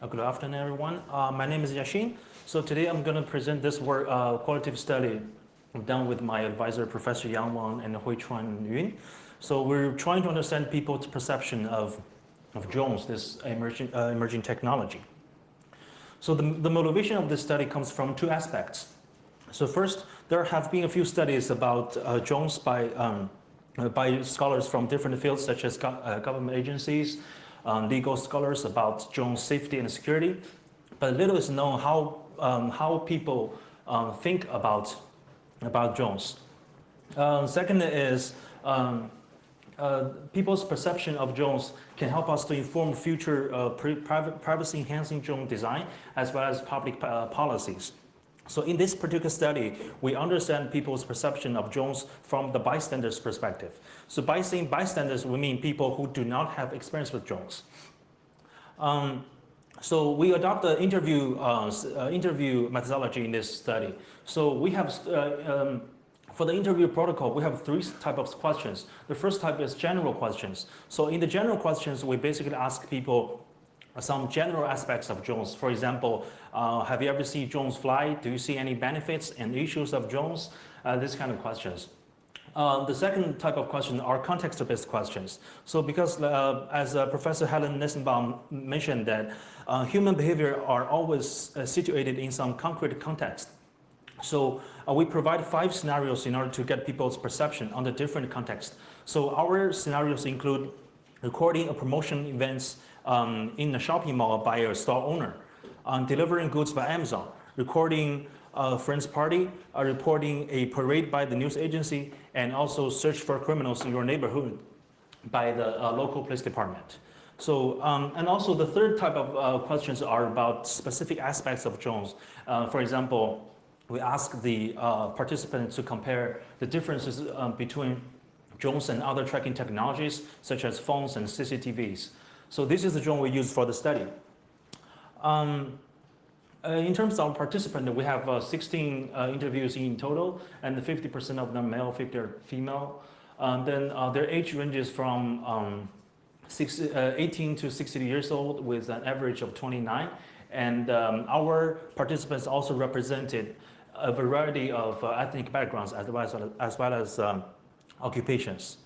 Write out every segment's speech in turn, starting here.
Good afternoon, everyone. My name is Yaxing. So today I'm going to present this work, qualitative study done with my advisor, Professor Yang Wang and Hui-Chuan Yun. So we're trying to understand people's perception of drones, this emerging technology. So the motivation of this study comes from two aspects. So first, there have been a few studies about drones by scholars from different fields such as government agencies, legal scholars about drone safety and security, but little is known how people think about drones. Second is people's perception of drones can help us to inform future privacy-enhancing drone design as well as public policies. So in this particular study, we understand people's perception of drones from the bystander's perspective. So by saying bystanders, we mean people who do not have experience with drones. So we adopt the interview methodology in this study. So we have, for the interview protocol, we have three types of questions. The first type is general questions. So in the general questions, we basically ask people some general aspects of drones. For example, have you ever seen drones fly? Do you see any benefits and issues of drones? This kind of questions. The second type of question are context-based questions. So because as Professor Helen Nissenbaum mentioned that human behavior are always situated in some concrete context. So we provide 5 scenarios in order to get people's perception on the different contexts. So our scenarios include recording a promotion events in a shopping mall by a store owner, delivering goods by Amazon, recording a friend's party, reporting a parade by the news agency, and also search for criminals in your neighborhood by the local police department. So, and also the third type of questions are about specific aspects of drones. For example, we ask the participants to compare the differences between drones and other tracking technologies, such as phones and CCTVs. So this is the drone we use for the study. In terms of participants, we have 16 interviews in total, and 50% of them male, 50 are female. Then their age ranges from 18 to 60 years old with an average of 29. And our participants also represented a variety of ethnic backgrounds as well as occupations.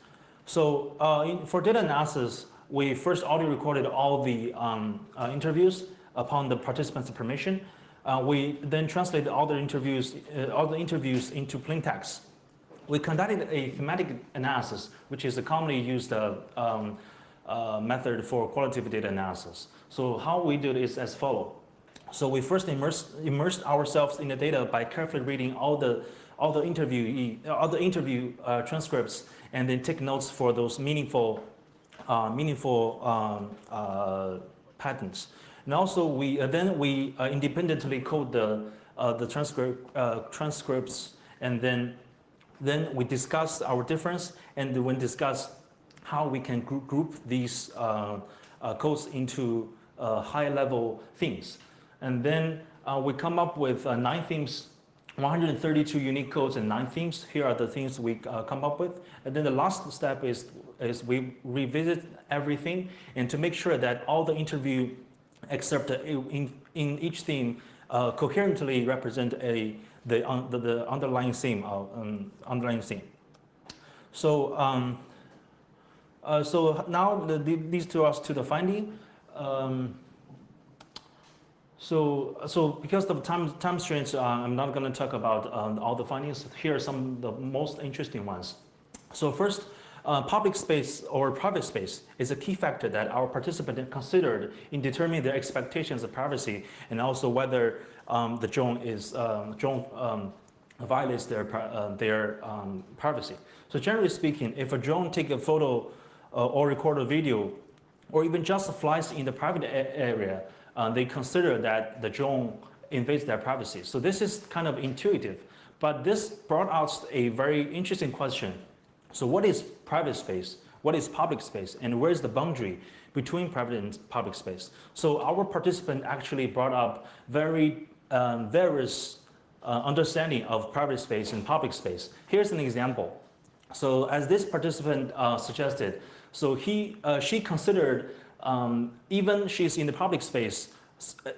So for data analysis, we first audio recorded all the interviews upon the participants' permission. We then translated all the interviews into plain text. We conducted a thematic analysis, which is a commonly used method for qualitative data analysis. So how we do it is as follows. So we first immersed ourselves in the data by carefully reading all the interview transcripts, and then take notes for those meaningful patterns. And also we independently code the transcripts, and then we discuss our difference, and then discuss how we can group these codes into high-level themes. And then we come up with 9 themes, 132 unique codes and 9 themes. Here are the themes we come up with. And then the last step is we revisit everything, and to make sure that all the interview except in each theme coherently represent the underlying theme. So so now these two are to the finding. So because of time constraints, I'm not going to talk about all the findings. Here are some of the most interesting ones. So first, public space or private space is a key factor that our participants considered in determining their expectations of privacy, and also whether the drone violates their privacy. So generally speaking, if a drone takes a photo or record a video, or even just flies in the private area, they consider that the drone invades their privacy. So this is kind of intuitive, but this brought out a very interesting question. So what is private space? What is public space? And where is the boundary between private and public space? So our participant actually brought up various understanding of private space and public space. Here's an example. So as this participant suggested, so she considered even she's in the public space,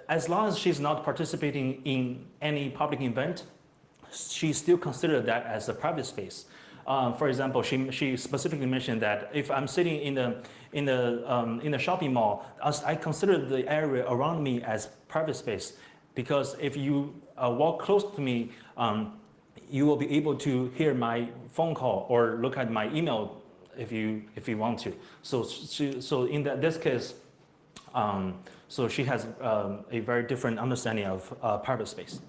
As long as she's not participating in any public event, she still considered that as a private space. For example, she specifically mentioned that if I'm sitting in the shopping mall, I consider the area around me as private space, because if you walk close to me, you will be able to hear my phone call or look at my email if you want to. So in this case, so she has a very different understanding of private space.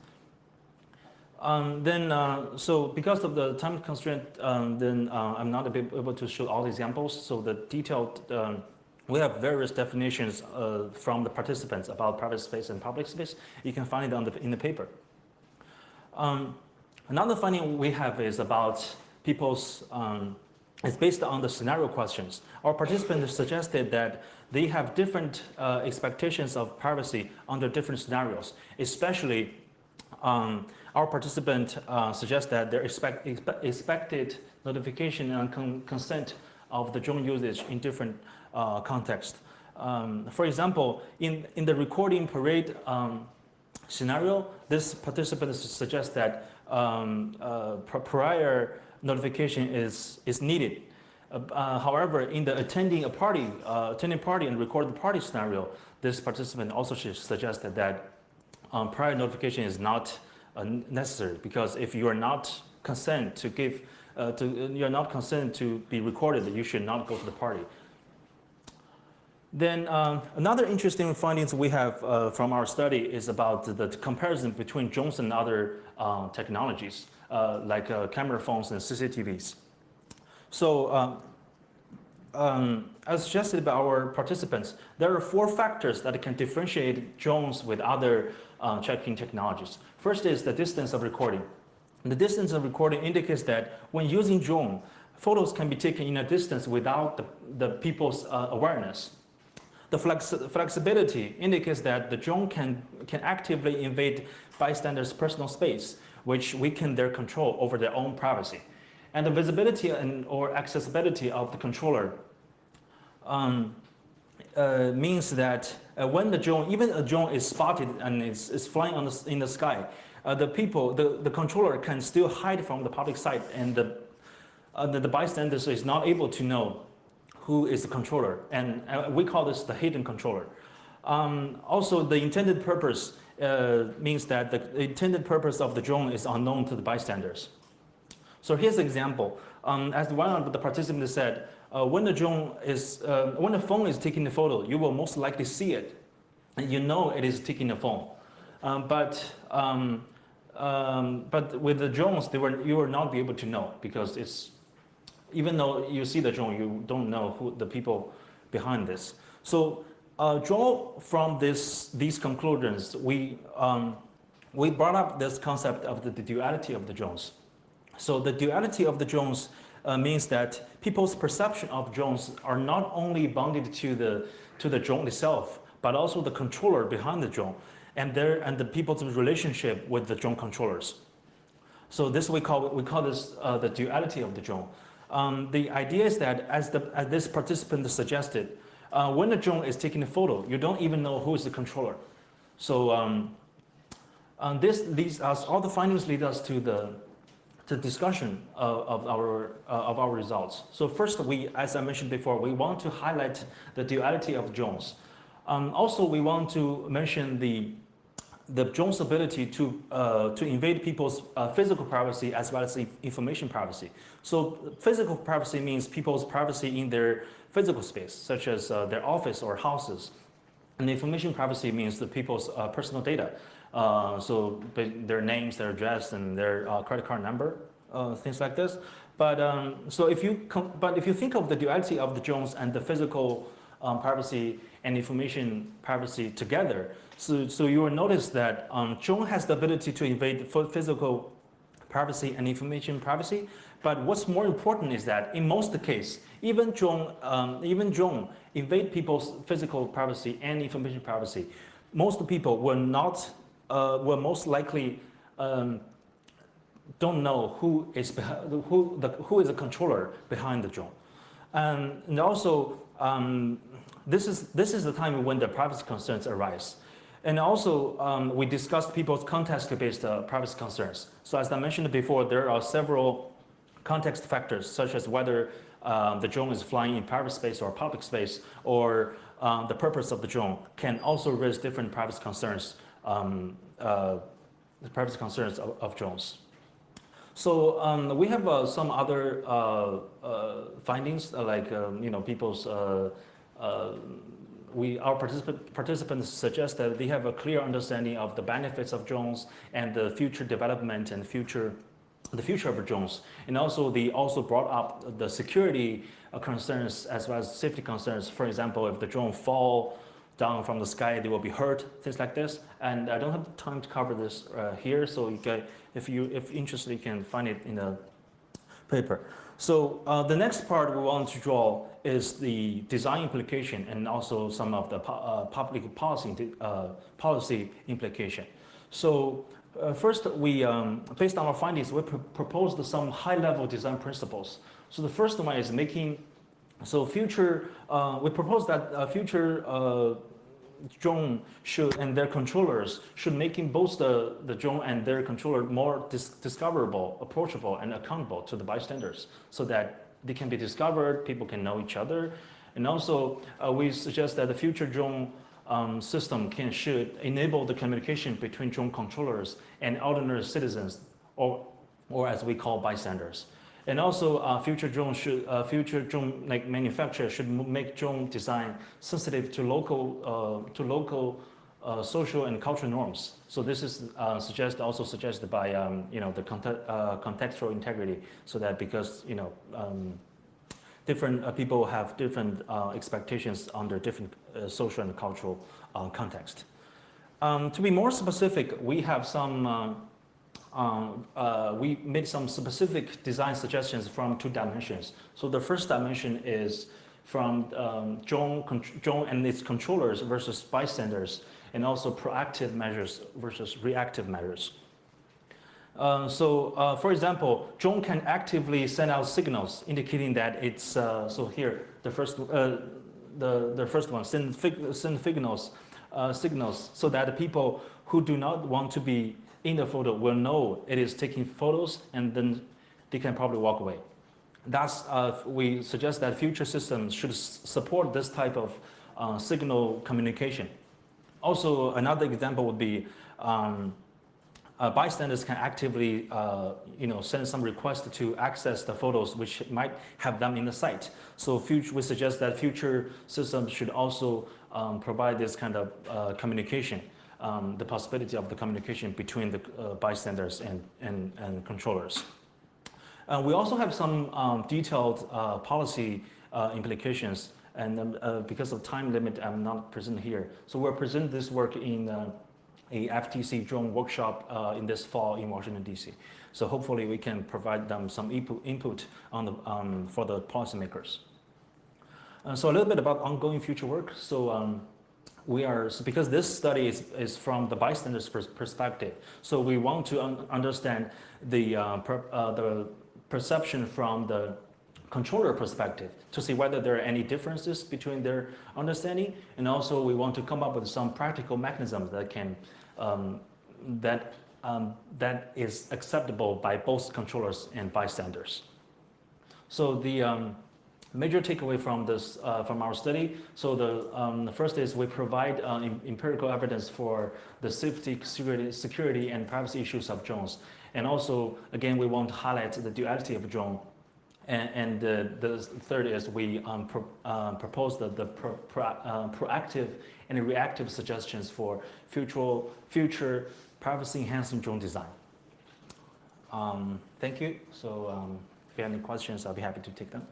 So because of the time constraint, I'm not able to show all the examples. So the detailed, we have various definitions from the participants about private space and public space. You can find it in the paper. Another finding we have is about people's, it's based on the scenario questions. Our participants suggested that they have different expectations of privacy under different scenarios. Especially, our participant suggests that their expected notification and consent of the drone usage in different contexts. For example, in the recording parade scenario, this participant suggests that prior notification is needed. However, in the attending party and recorded party scenario, this participant also suggested that prior notification is not necessary, because if you are not consent to give, you're not consent to be recorded, you should not go to the party. Then another interesting findings we have from our study is about the comparison between drones and other technologies, like camera phones and CCTVs. So as suggested by our participants, there are 4 factors that can differentiate drones with other tracking technologies. First is the distance of recording. The distance of recording indicates that when using drone, photos can be taken in a distance without the people's awareness. The flexibility indicates that the drone can actively invade bystanders' personal space, which weaken their control over their own privacy. And the visibility or accessibility of the controller means that when the drone, even a drone is spotted and is flying in the sky, the controller can still hide from the public sight, and the bystanders is not able to know who is the controller, and we call this the hidden controller. Also, the intended purpose means that the intended purpose of the drone is unknown to the bystanders. So here's an example. As one of the participants said, when the phone is taking the photo, you will most likely see it, and you know it is taking a phone. But with the drones, you will not be able to know, because even though you see the drone, you don't know who the people behind this. So draw from these conclusions, we brought up this concept of the duality of the drones. So the duality of the drones means that people's perception of drones are not only bounded to the drone itself, but also the controller behind the drone, and the people's relationship with the drone controllers. So this we call this the duality of the drone. The idea is that, as this participant suggested, when the drone is taking a photo, you don't even know who is the controller. So all the findings lead us to the discussion of our results. So first, as I mentioned before, we want to highlight the duality of drones. Also, we want to mention the drone's ability to invade people's physical privacy as well as information privacy. So physical privacy means people's privacy in their physical space, such as their office or houses. And information privacy means the people's personal data. So their names, their address, and their credit card number, things like this. But if you think of the duality of the drones and the physical privacy and information privacy together, so you will notice that drone has the ability to invade physical privacy and information privacy. But what's more important is that in most cases, even drone invade people's physical privacy and information privacy. Most people will most likely don't know who is the controller behind the drone, and also this is the time when the privacy concerns arise. And also, we discussed people's context-based privacy concerns. So as I mentioned before, there are several context factors, such as whether the drone is flying in private space or public space, or the purpose of the drone can also raise different privacy concerns, the privacy concerns of drones. So we have some other findings, like people's. Our participants suggest that they have a clear understanding of the benefits of drones and the future development and the future of drones. And also, they also brought up the security concerns as well as safety concerns. For example, if the drone fall down from the sky, they will be hurt, things like this. And I don't have time to cover this here, so if interested, you can find it in the paper. So the next part we want to draw is the design implication and also some of the public policy implication. So first, we based on our findings, we proposed some high-level design principles. So the first one is we propose that future drone and their controllers should making both the drone and their controller more discoverable, approachable, and accountable to the bystanders, so that they can be discovered, people can know each other. And also, we suggest that the future drone system should enable the communication between drone controllers and ordinary citizens, or as we call bystanders. And also, future drone manufacturers should make drone design sensitive to local social and cultural norms. So this is suggested by the contextual integrity, so that because different people have different expectations under different social and cultural context. To be more specific, we have some. We made some specific design suggestions from 2 dimensions. So the first dimension is from drone and its controllers versus bystanders, and also proactive measures versus reactive measures. For example, drone can actively send out signals indicating that it's so here the first one send signals so that the people who do not want to be in the photo will know it is taking photos, and then they can probably walk away. Thus, we suggest that future systems should support this type of signal communication. Also, another example would be bystanders can actively send some request to access the photos which might have them in the site. So we suggest that future systems should also provide this kind of communication. The possibility of the communication between the bystanders and controllers. We also have some detailed policy implications, and because of time limit, I'm not present here. So we'll present this work in a FTC drone workshop in this fall in Washington, D.C. So hopefully we can provide them some input on for the policymakers. So a little bit about ongoing future work. So because this study is from the bystander's perspective, so we want to understand the perception from the controller perspective to see whether there are any differences between their understanding, and also we want to come up with some practical mechanisms that can that is acceptable by both controllers and bystanders. So the major takeaway from this from our study. So the first is we provide empirical evidence for the safety, security, and privacy issues of drones, and also again we want to highlight the duality of drone. And the third is we propose the proactive and reactive suggestions for future privacy-enhancing drone design. Thank you. So if you have any questions, I'll be happy to take them.